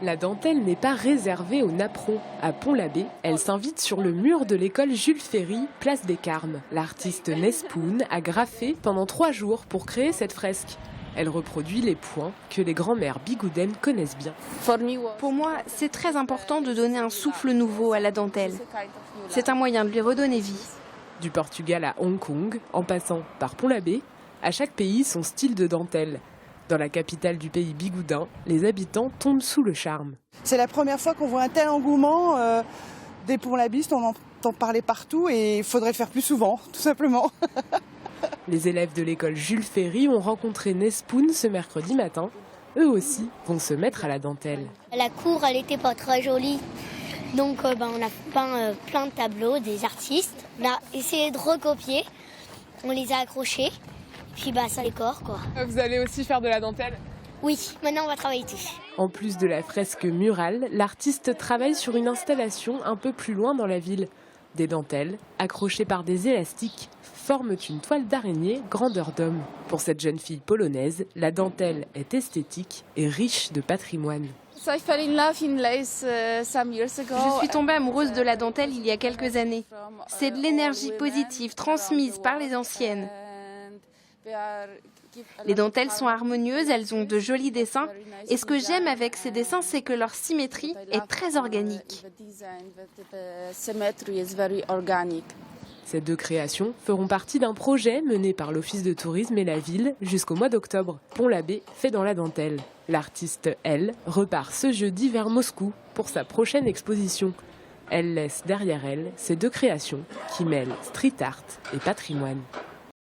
La dentelle n'est pas réservée aux napperons. À Pont-l'Abbé, elle s'invite sur le mur de l'école Jules Ferry, place des Carmes. L'artiste Nespoun a graffé pendant 3 jours pour créer cette fresque. Elle reproduit les points que les grands-mères bigoudaines connaissent bien. Pour moi, c'est très important de donner un souffle nouveau à la dentelle. C'est un moyen de lui redonner vie. Du Portugal à Hong Kong, en passant par Pont-l'Abbé, à chaque pays son style de dentelle. Dans la capitale du pays bigoudin, les habitants tombent sous le charme. C'est la première fois qu'on voit un tel engouement des Pont-l'Abbistes, on entend parler partout et il faudrait le faire plus souvent, tout simplement. Les élèves de l'école Jules Ferry ont rencontré Nespoun ce mercredi matin. Eux aussi vont se mettre à la dentelle. La cour, elle n'était pas très jolie. Donc on a peint plein de tableaux des artistes. On a essayé de recopier. On les a accrochés. Puis ça décore quoi. Vous allez aussi faire de la dentelle ? Oui, maintenant on va travailler dessus. En plus de la fresque murale, l'artiste travaille sur une installation un peu plus loin dans la ville. Des dentelles, accrochées par des élastiques, forment une toile d'araignée grandeur d'homme. Pour cette jeune fille polonaise, la dentelle est esthétique et riche de patrimoine. Je suis tombée amoureuse de la dentelle il y a quelques années. C'est de l'énergie positive transmise par les anciennes. Les dentelles sont harmonieuses, elles ont de jolis dessins. Et ce que j'aime avec ces dessins, c'est que leur symétrie est très organique. Ces 2 créations feront partie d'un projet mené par l'Office de tourisme et la ville jusqu'au mois d'octobre. Pont-l'Abbé fait dans la dentelle. L'artiste, elle, repart ce jeudi vers Moscou pour sa prochaine exposition. Elle laisse derrière elle ces 2 créations qui mêlent street art et patrimoine.